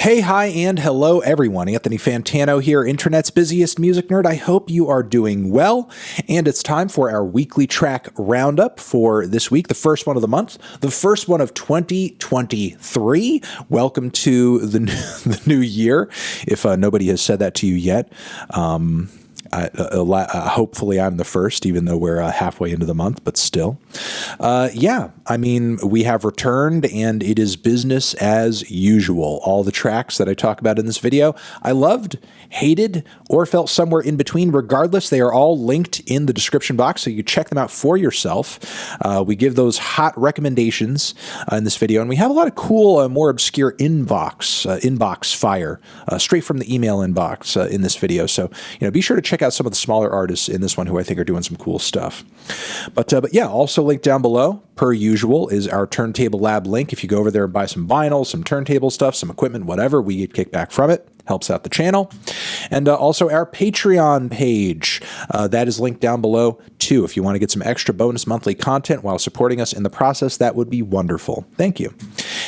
Hey, hi, and hello, everyone. Anthony Fantano here, Internet's busiest music nerd. I hope you are doing well, and it's time for our weekly track roundup for this week, the first one of the month, the first one of 2023. Welcome to the new year, if nobody has said that to you yet. Hopefully I'm the first, even though we're halfway into the month, but still. Yeah, I mean, we have returned and it is business as usual. All the tracks that I talk about in this video, I loved, hated, or felt somewhere in between. Regardless, they are all linked in the description box, so you check them out for yourself. We give those hot recommendations in this video, and we have a lot of cool, more obscure inbox fire straight from the email inbox in this video. So, be sure to check out some of the smaller artists in this one who I think are doing some cool stuff. But yeah, also linked down below, per usual, is our Turntable Lab link. If you go over there and buy some vinyl, some turntable stuff, some equipment, whatever, we get kickback from it. Helps out the channel. And also our Patreon page. That is linked down below too. If you want to get some extra bonus monthly content while supporting us in the process, that would be wonderful. Thank you.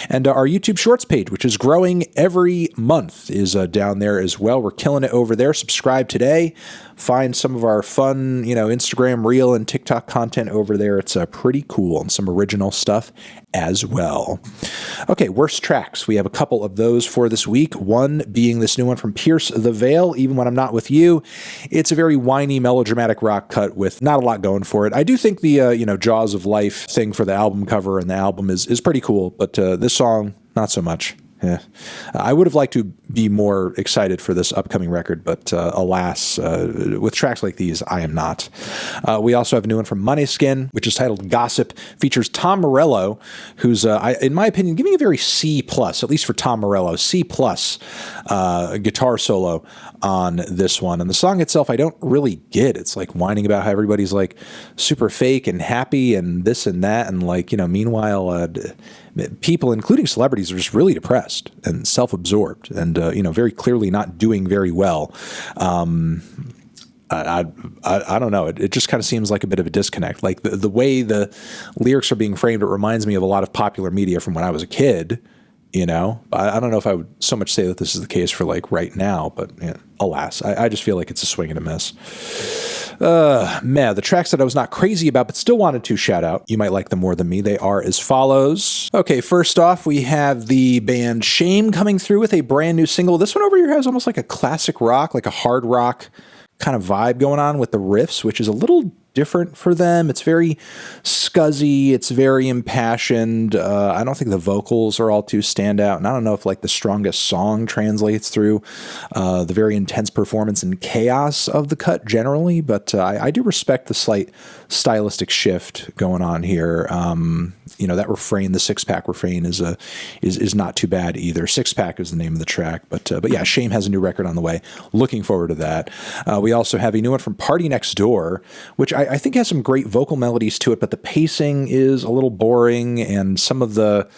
And our YouTube Shorts page, which is growing every month, is down there as well. We're killing it over there. Subscribe today. Find some of our fun, Instagram Reel and TikTok content over there. It's pretty cool, and some original stuff as well. Okay, worst tracks. We have a couple of those for this week. One being this new one from Pierce the Veil, Even When I'm Not With You. It's a very whiny, melodramatic rock cut with not a lot going for it. I do think the, Jaws of Life thing for the album cover and the album is pretty cool, but this song, not so much. Yeah, I would have liked to be more excited for this upcoming record, but alas, with tracks like these, I am not. We also have a new one from Måneskin, which is titled Gossip, features Tom Morello, who's, in my opinion, giving a very C+, at least for Tom Morello, C+, guitar solo on this one. And the song itself, I don't really get. It's like whining about how everybody's like super fake and happy and this and that. And like, meanwhile, people, including celebrities, are just really depressed and self-absorbed and, very clearly not doing very well. I don't know. It just kind of seems like a bit of a disconnect. Like the way the lyrics are being framed, it reminds me of a lot of popular media from when I was a kid. I don't know if I would so much say that this is the case for like right now, but alas, I just feel like it's a swing and a miss. The tracks that I was not crazy about, but still wanted to shout out, you might like them more than me, they are as follows. Okay, first off, we have the band Shame coming through with a brand new single. This one over here has almost like a classic rock, like a hard rock kind of vibe going on with the riffs, which is a little different for them. It's very scuzzy. It's very impassioned. I don't think the vocals are all too standout. And I don't know if like the strongest song translates through the very intense performance and chaos of the cut generally. But I do respect the slight stylistic shift going on here. That refrain, the six-pack refrain is not too bad either. Six-pack is the name of the track. But yeah, Shame has a new record on the way. Looking forward to that. We also have a new one from PARTYNEXTDOOR, which I think has some great vocal melodies to it, but the pacing is a little boring, and some of the,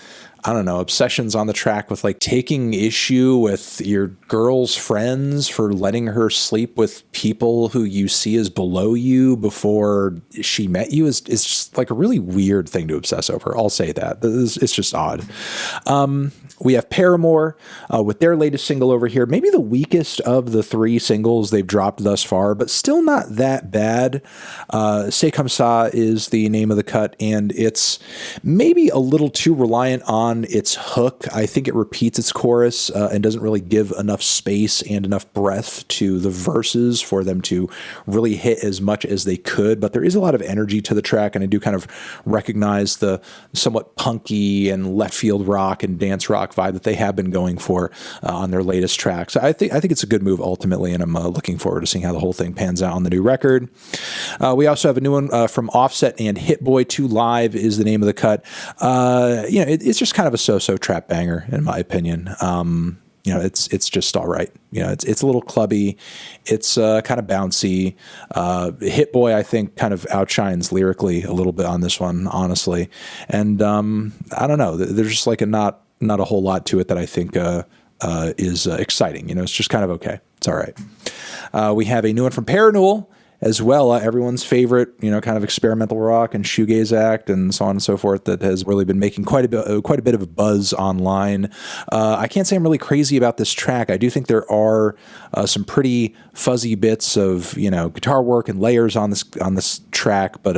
obsessions on the track with like taking issue with your girl's friends for letting her sleep with people who you see as below you before she met you is just like a really weird thing to obsess over. I'll say that. It's just odd. We have Paramore with their latest single over here, maybe the weakest of the three singles they've dropped thus far, but still not that bad. C'est Comme Ça is the name of the cut, and it's maybe a little too reliant on its hook. I think it repeats its chorus and doesn't really give enough space and enough breadth to the verses for them to really hit as much as they could, but there is a lot of energy to the track, and I do kind of recognize the somewhat punky and left field rock and dance rock vibe that they have been going for on their latest tracks. I think it's a good move ultimately, and I'm looking forward to seeing how the whole thing pans out on the new record. We also have a new one from Offset and Hit Boy 2 Live is the name of the cut. It's just kind of a so-so trap banger in my opinion. It's just all right. It's a little clubby. It's kind of bouncy. Hit Boy, I think, kind of outshines lyrically a little bit on this one, honestly. And I don't know. There's just like not a whole lot to it that I think is exciting. It's just kind of okay. It's all right. We have a new one from Parannoul. as well. Everyone's favorite, kind of experimental rock and shoegaze act and so on and so forth that has really been making quite a bit of a buzz online. I can't say I'm really crazy about this track. I do think there are some pretty fuzzy bits of, guitar work and layers on this track, but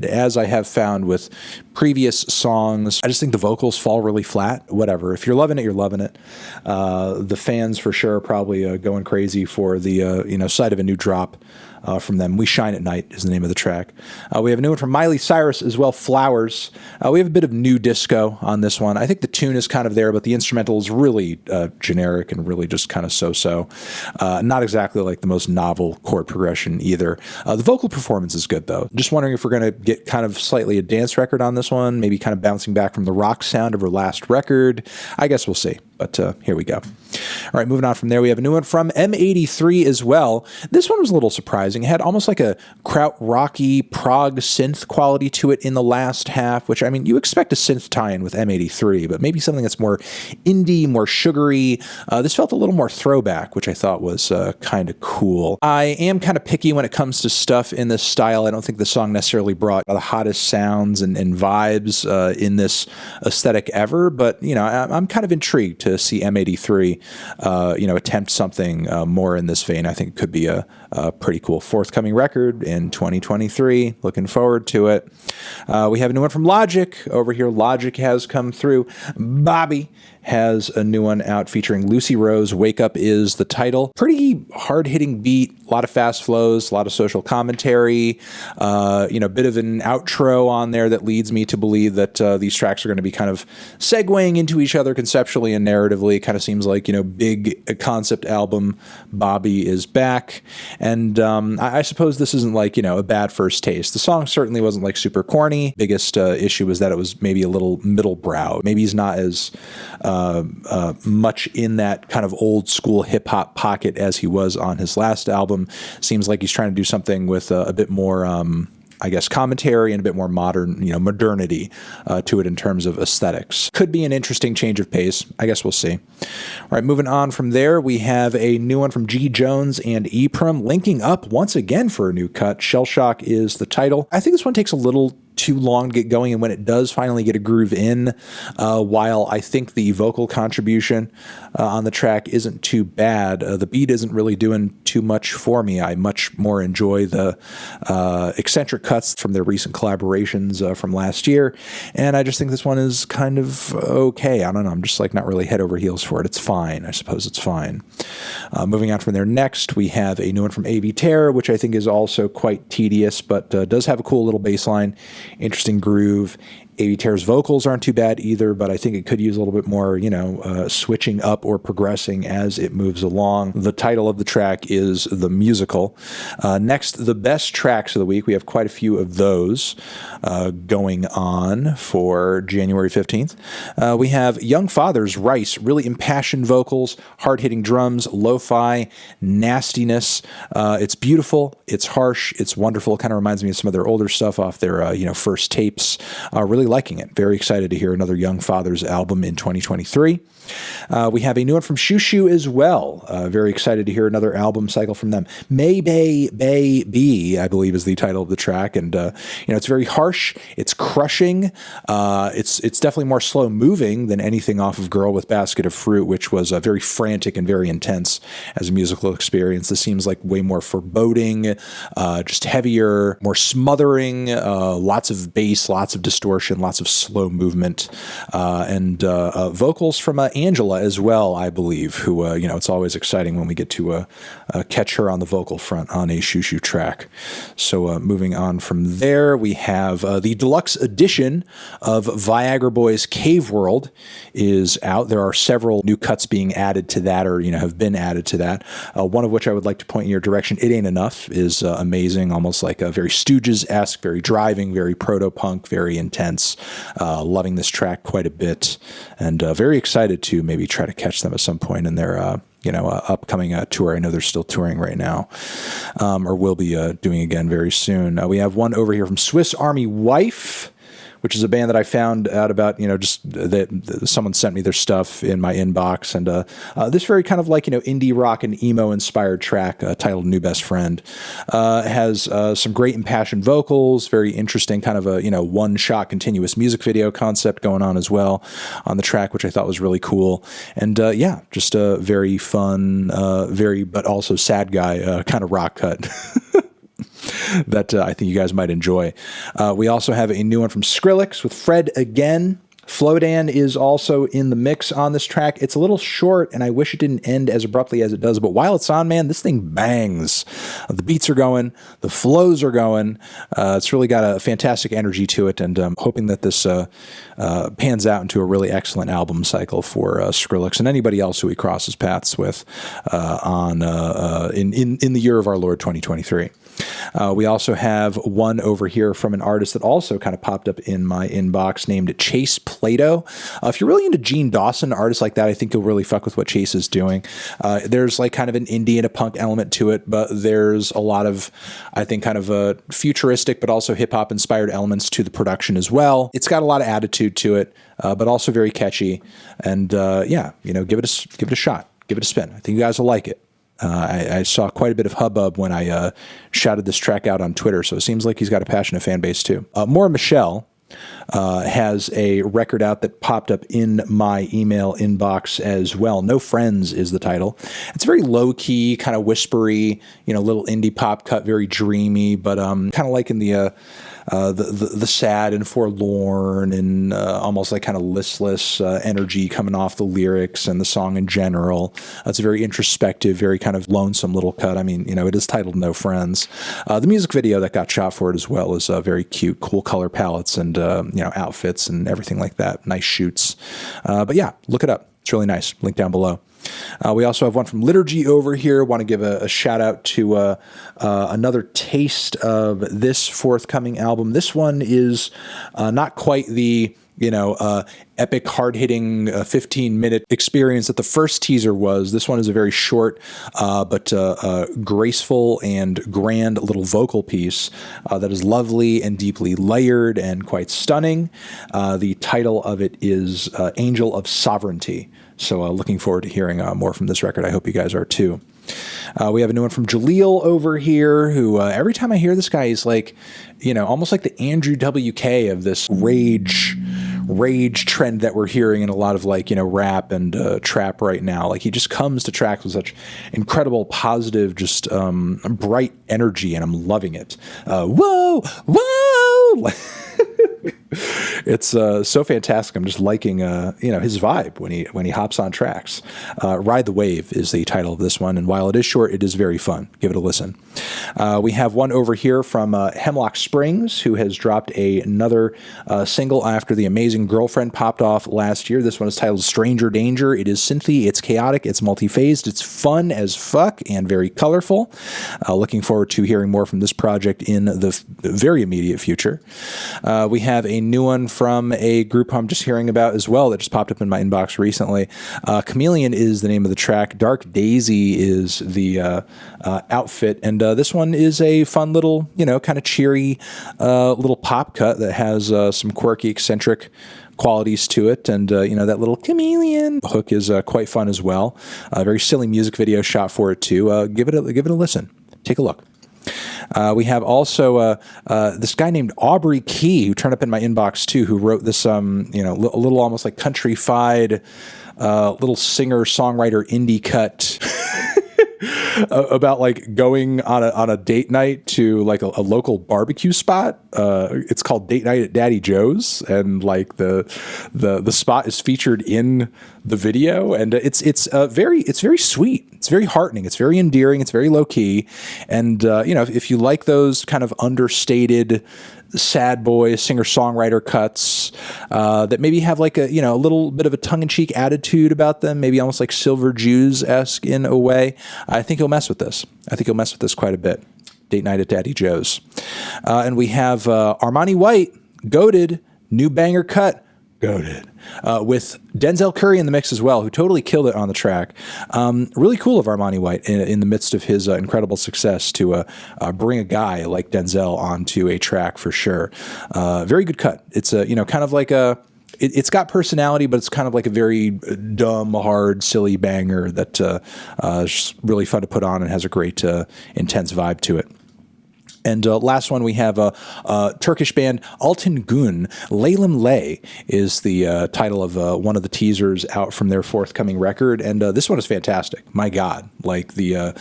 as I have found with previous songs, I just think the vocals fall really flat. Whatever. If you're loving it, you're loving it. The fans for sure are probably going crazy for the sight of a new drop from them. We Shine at Night is the name of the track. We have a new one from Miley Cyrus as well, Flowers. We have a bit of new disco on this one. I think the tune is kind of there, but the instrumental is really generic and really just kind of so-so. Not exactly like the most novel chord progression either. The vocal performance is good, though. Just wondering if we're going to get kind of slightly a dance record on this one, maybe kind of bouncing back from the rock sound of her last record. I guess we'll see, but here we go. All right, moving on from there, we have a new one from M83 as well. This one was a little surprising. It had almost like a kraut-rocky prog synth quality to it in the last half, which, I mean, you expect a synth tie-in with M83, but maybe something that's more indie, more sugary. This felt a little more throwback, which I thought was kind of cool. I am kind of picky when it comes to stuff in this style. I don't think the song necessarily brought the hottest sounds and vibes in this aesthetic ever, but, I'm kind of intrigued to see M83 attempt something more in this vein. I think it could be a pretty cool forthcoming record in 2023. Looking forward to it. We have a new one from Logic. Over here, Logic has come through. Bobby has a new one out featuring Lucy Rose. Wake Up is the title. Pretty hard-hitting beat, a lot of fast flows, a lot of social commentary, a bit of an outro on there that leads me to believe that these tracks are going to be kind of segueing into each other conceptually and narratively. Kind of seems like, big concept album, Bobby is back. And I suppose this isn't like, a bad first taste. The song certainly wasn't like super corny. Biggest issue was that it was maybe a little middle brow. Maybe he's not as much in that kind of old school hip hop pocket as he was on his last album. Seems like he's trying to do something with a bit more, commentary and a bit more modern, modernity to it in terms of aesthetics. Could be an interesting change of pace. I guess we'll see. All right, moving on from there, we have a new one from G. Jones and Eprom linking up once again for a new cut. Shellshock is the title. I think this one takes a little too long to get going, and when it does finally get a groove in, while I think the vocal contribution on the track isn't too bad, the beat isn't really doing too much for me. I much more enjoy the eccentric cuts from their recent collaborations from last year, and I just think this one is kind of okay. I don't know, I'm just like not really head over heels for it. It's fine. I suppose it's fine. Moving on from there, next we have a new one from Avey, Tare, which I think is also quite tedious, but does have a cool little bass line. Interesting groove. Avey Tare's vocals aren't too bad either, but I think it could use a little bit more, switching up or progressing as it moves along. The title of the track is The Musical. Next, the best tracks of the week. We have quite a few of those going on for January 15th. We have Young Father's Rice, really impassioned vocals, hard-hitting drums, lo-fi, nastiness. It's beautiful, it's harsh, it's wonderful. Kind of reminds me of some of their older stuff off their, first tapes. Really liking it. Very excited to hear another Young Fathers album in 2023. We have a new one from Xiu Xiu as well. Very excited to hear another album cycle from them. Maybae Baeby, I believe, is the title of the track, and it's very harsh. It's crushing. It's definitely more slow moving than anything off of Girl with Basket of Fruit, which was very frantic and very intense as a musical experience. This seems like way more foreboding, just heavier, more smothering, lots of bass, lots of distortion, lots of slow movement, and vocals from Angela as well, I believe, who, it's always exciting when we get to catch her on the vocal front on a Xiu Xiu track. So moving on from there, we have the deluxe edition of Viagra Boys' Cave World is out. There are several new cuts being added to that, or, have been added to that. One of which I would like to point in your direction, It Ain't Enough, is amazing, almost like a very Stooges-esque, very driving, very proto-punk, very intense. Loving this track quite a bit, and very excited to maybe try to catch them at some point in their upcoming tour. I know they're still touring right now, or will be doing again very soon. We have one over here from Swiss Army Wife, which is a band that I found out about, just that someone sent me their stuff in my inbox. And this very kind of like, indie rock and emo inspired track titled New Best Friend has some great impassioned vocals, very interesting kind of a, one-shot continuous music video concept going on as well on the track, which I thought was really cool. And yeah, just a very fun, but also sad guy kind of rock cut. That I think you guys might enjoy. We also have a new one from Skrillex with Fred Again. Flowdan is also in the mix on this track. It's a little short, and I wish it didn't end as abruptly as it does, but while it's on, man, this thing bangs. The beats are going, the flows are going. It's really got a fantastic energy to it, and I'm hoping that this pans out into a really excellent album cycle for Skrillex and anybody else who he crosses paths with in the year of our Lord 2023. We also have one over here from an artist that also kind of popped up in my inbox named Chase Plato. If you're really into Gene Dawson, artists like that, I think you'll really fuck with what Chase is doing. There's like kind of an indie and a punk element to it, but there's a lot of, I think, kind of a futuristic, but also hip hop inspired elements to the production as well. It's got a lot of attitude to it, but also very catchy. And yeah, give it a shot, give it a spin. I think you guys will like it. I saw quite a bit of hubbub when I shouted this track out on Twitter, so it seems like he's got a passionate fan base too. Mora Michelle has a record out that popped up in my email inbox as well. No Friends is the title. It's very low-key, kind of whispery, little indie pop cut, very dreamy, but kind of like in the sad and forlorn and almost like kind of listless energy coming off the lyrics and the song in general. It's a very introspective, very kind of lonesome little cut. I mean, it is titled No Friends. The music video that got shot for it as well is very cute, cool color palettes and, outfits and everything like that. Nice shoots. But yeah, look it up. It's really nice. Link down below. We also have one from Liturgy over here. Want to give a shout out to another taste of this forthcoming album. This one is not quite the epic, hard-hitting 15-minute experience that the first teaser was. This one is a very short but graceful and grand little vocal piece that is lovely and deeply layered and quite stunning. The title of it is Angel of Sovereignty. So looking forward to hearing more from this record. I hope you guys are too. We have a new one from JELEEL over here, who every time I hear this guy, he's like, almost like the Andrew WK of this rage trend that we're hearing in a lot of like, rap and trap right now. Like he just comes to tracks with such incredible, positive, just bright energy, and I'm loving it. Whoa! It's so fantastic. I'm just liking his vibe when he hops on tracks. Ride the Wave is the title of this one, and while it is short, it is very fun. Give it a listen. We have one over here from Hemlocke Springs, who has dropped another single after the Amazing Girlfriend popped off last year. This one is titled Stranger Danger. It is synthy, it's chaotic, it's multi-phased, it's fun as fuck, and very colorful. Looking forward to hearing more from this project in the very immediate future. We have a new one from a group I'm just hearing about as well that just popped up in my inbox recently. Chameleon is the name of the track. Dark Dazey is the outfit, and this one is a fun little, kind of cheery little pop cut that has some quirky, eccentric qualities to it, and that little chameleon hook is quite fun as well. A very silly music video shot for it too. Give it a listen. Take a look. We have also this guy named Aubrey Key, who turned up in my inbox too, who wrote this a little almost like country-fied little singer-songwriter indie cut about like going on a date night to like a local barbecue spot. It's called Date Night at Daddy Joe's, and like the spot is featured in the video, and it's very sweet. It's very heartening. It's very endearing. It's very low key, and if you like those kind of understated sad boy singer-songwriter cuts that maybe have like a little bit of a tongue-in-cheek attitude about them, maybe almost like Silver Jews-esque in a way, I think you'll mess with this. I think you'll mess with this quite a bit. Date Night at Daddy Joe's. And we have Armani White, goated, new banger cut, Goated. With Denzel Curry in the mix as well, who totally killed it on the track. Really cool of Armani White in the midst of his incredible success to bring a guy like Denzel onto a track for sure. Very good cut. It's a, kind of like a, it's got personality, but it's kind of like a very dumb, hard, silly banger that is really fun to put on and has a great, intense vibe to it. And last one, we have a Turkish band, Altin Gün. Leylim Ley is the title of one of the teasers out from their forthcoming record. And this one is fantastic. My God. Like the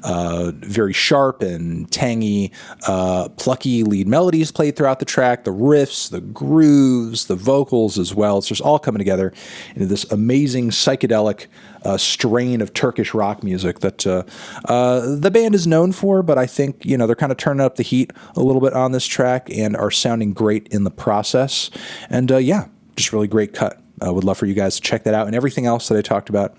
very sharp and tangy, plucky lead melodies played throughout the track, the riffs, the grooves, the vocals as well. It's just all coming together into this amazing psychedelic strain of Turkish rock music that the band is known for, but I think, they're kind of turning up the heat a little bit on this track and are sounding great in the process. And yeah, just really great cut. Would love for you guys to check that out and everything else that I talked about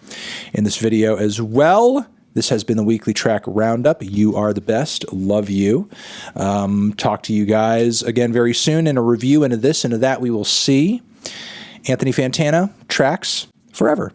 in this video as well. This has been the Weekly Track Roundup. You are the best. Love you. Talk to you guys again very soon in a review into this and into that we will see. Anthony Fantano, tracks forever.